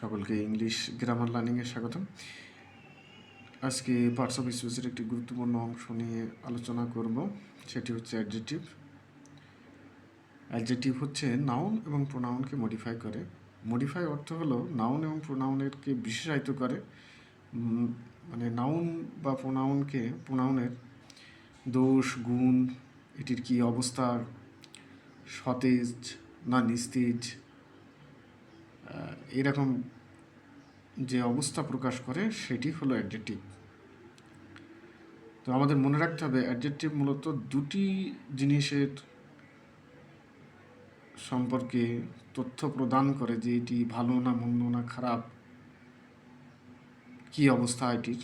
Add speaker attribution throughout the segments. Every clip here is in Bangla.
Speaker 1: সকলকে ইংলিশ গ্রামার লার্নিংয়ে স্বাগতম। আজকে পার্টস অফ স্পিচের একটি গুরুত্বপূর্ণ অংশ নিয়ে আলোচনা করব, সেটি হচ্ছে অ্যাডজেক্টিভ। অ্যাডজেক্টিভ হচ্ছে নাউন এবং প্রোনাউনকে মডিফাই করে। মডিফাই অর্থ হলো নাউন এবং প্রোনাউনেরকে বিশেষায়িত করে, মানে নাউন বা প্রোনাউনের দোষ, গুণ, এটির কী অবস্থা, সতেজ না নিস্তেজ, এরকম যে অবস্থা প্রকাশ করে সেটি হলো অ্যাডজেক্টিভ। তো আমাদের মনে রাখতে হবে অ্যাডজেক্টিভ মূলত দুটি জিনিসের সম্পর্কে তথ্য প্রদান করে, যে এটি ভালো না মন্দ না খারাপ, কী অবস্থা এটির।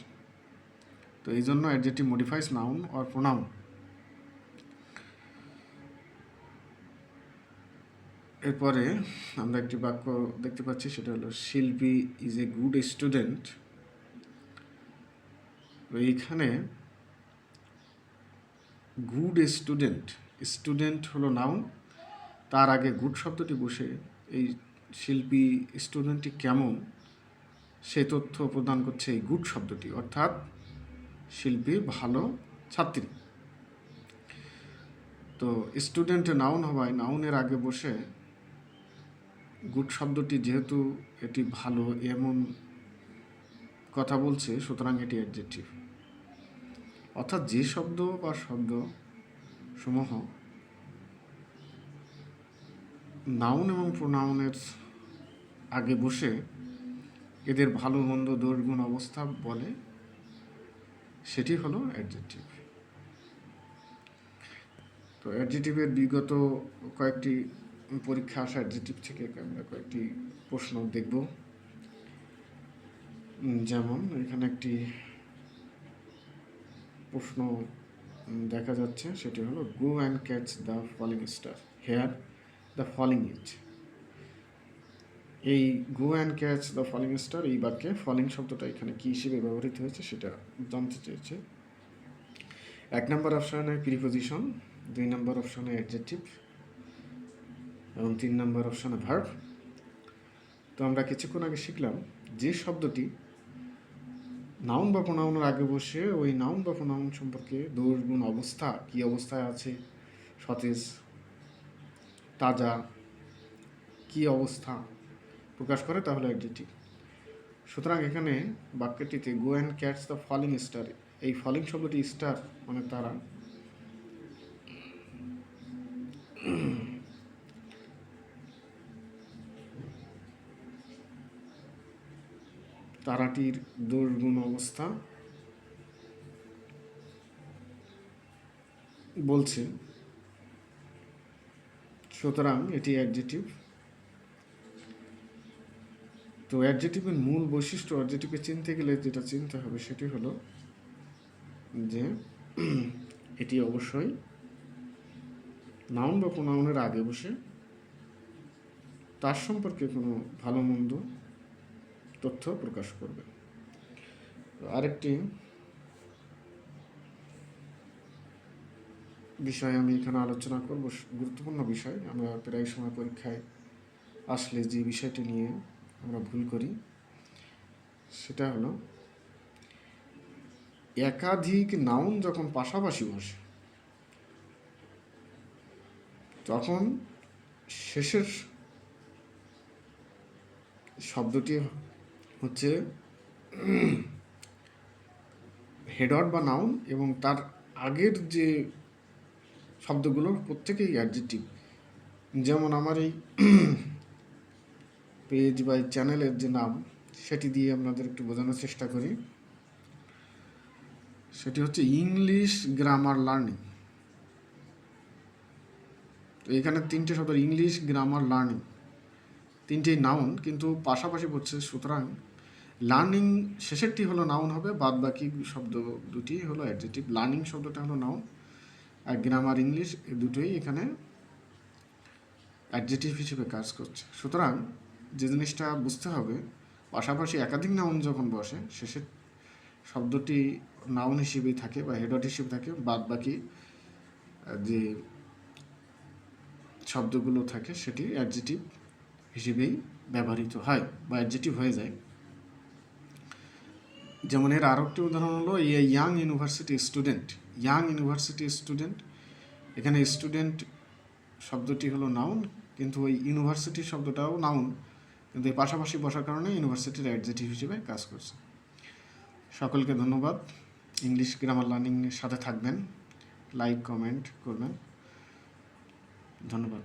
Speaker 1: তো এই জন্য adjective modifies noun or pronoun. এরপরে আমরা একটি বাক্য দেখতে পাচ্ছি, সেটা হলো শিল্পী ইজ এ গুড স্টুডেন্ট। এইখানে গুড স্টুডেন্ট হলো নাউন, তার আগে গুড শব্দটি বসে এই শিল্পী স্টুডেন্টটি কেমন সে তথ্য প্রদান করছে এই গুড শব্দটি, অর্থাৎ শিল্পী ভালো ছাত্রী। তো স্টুডেন্টে নাউন হওয়ায় নাউনের আগে বসে গুড শব্দটি, যেহেতু এটি ভালো এমন কথা বলছে, সুতরাং এটি অ্যাডজেক্টিভ। অর্থাৎ যে শব্দ বা শব্দ সমূহ নাউন এবং প্রোনাউনের আগে বসে এদের ভালো মন্দ দোষ গুণ অবস্থা বলে, সেটি হলো অ্যাডজেক্টিভ। তো অ্যাডজেক্টিভের বিগত কয়েকটি পরীক্ষা আসা অ্যাডজেক্টিভ থেকে আমরা কয়েকটি প্রশ্ন দেখব। যেমন এখানে একটি প্রশ্ন দেখা যাচ্ছে, সেটি হলো go and catch the falling star here the falling is. এই go and catch the falling star এই বাক্যে ফলিং শব্দটা এখানে কী হিসেবে ব্যবহৃত হয়েছে সেটা জানতে চেয়েছে। 1 নম্বর অপশানে প্রিপোজিশন, 2 নম্বর অপশানে অ্যাডজেক্টিভ এবং 3 নম্বর অপশানে ভার্ব। তো আমরা কিছুক্ষণ আগে শিখলাম যে শব্দটি নাউন বা প্রোনাউনের আগে বসে ওই নাউন বা প্রোনাউন সম্পর্কে দোষ গুণ অবস্থা, কী অবস্থায় আছে, সতেজ, তাজা, কী অবস্থা প্রকাশ করে, তাহলে অ্যাডজেক্টিভ। সুতরাং এখানে বাক্যটিতে go and catch the falling star, এই ফলিং শব্দটি স্টার মানে তারা, তারাটির দোষ গুণ অবস্থা বলছে, সুতরাং এটি অ্যাডজেক্টিভ। তো অ্যাডজেক্টিভের মূল বৈশিষ্ট্য, অ্যাডজেক্টিভকে চিনতে গেলে যেটা চিনতে হবে সেটি হলো যে এটি অবশ্যই নাউন বা প্রোনাউনের আগে বসে তার সম্পর্কে কোনো ভালো মন্দ তথ্য প্রকাশ করবে। আরেকটি বিষয় আমি এখানে আলোচনা করব, গুরুত্বপূর্ণ বিষয়। আমরা প্রায় সময় পরীক্ষায় আসলে যে বিষয়টি নিয়ে আমরা ভুল করি সেটা হলো একাধিক নাউন যখন পাশাপাশি বসে তখন শেষের শব্দটি হচ্ছে হেডওয়ার্ড বা নাউন, এবং তার আগের যে শব্দগুলো প্রত্যেকেই অ্যাডজেক্টিভ। যেমন আমার এই পেজ বা চ্যানেলের যে নাম, সেটি দিয়ে আপনাদের একটু বোঝানোর চেষ্টা করি। সেটি হচ্ছে ইংলিশ গ্রামার লার্নিং। তো এখানে 3টে শব্দ, ইংলিশ গ্রামার লার্নিং, 3টেই নাউন কিন্তু পাশাপাশি পড়ছে, সুতরাং লার্নিং শেষেরটি হলো নাউন হবে, বাদ বাকি শব্দ দুটি হলো অ্যাডজেক্টিভ। লার্নিং শব্দটা হলো নাউন, আর গ্রামার ইংলিশ এই দুটোই এখানে অ্যাডজেক্টিভ হিসেবে কাজ করছে। সুতরাং যে জিনিসটা বুঝতে হবে, পাশাপাশি একাধিক নাউন যখন বসে শেষের শব্দটি নাউন হিসেবেই থাকে বা হেডওয়ার্ড হিসেবে থাকে, বাদ বাকি যে শব্দগুলো থাকে সেটি অ্যাডজেক্টিভ হিসেবেই ব্যবহৃত হয় বা অ্যাডজেক্টিভ হয়ে যায়। যেমন এর আরও একটি উদাহরণ হলো young university student. Young university student, এখানে স্টুডেন্ট শব্দটি হলো নাউন, কিন্তু ওই ইউনিভার্সিটি শব্দটাও নাউন, কিন্তু এই পাশাপাশি বসার কারণে ইউনিভার্সিটির অ্যাডজেক্টিভ হিসেবে কাজ করছে। সকলকে ধন্যবাদ। ইংলিশ গ্রামার লার্নিংয়ের সাথে থাকবেন, লাইক কমেন্ট করবেন। ধন্যবাদ।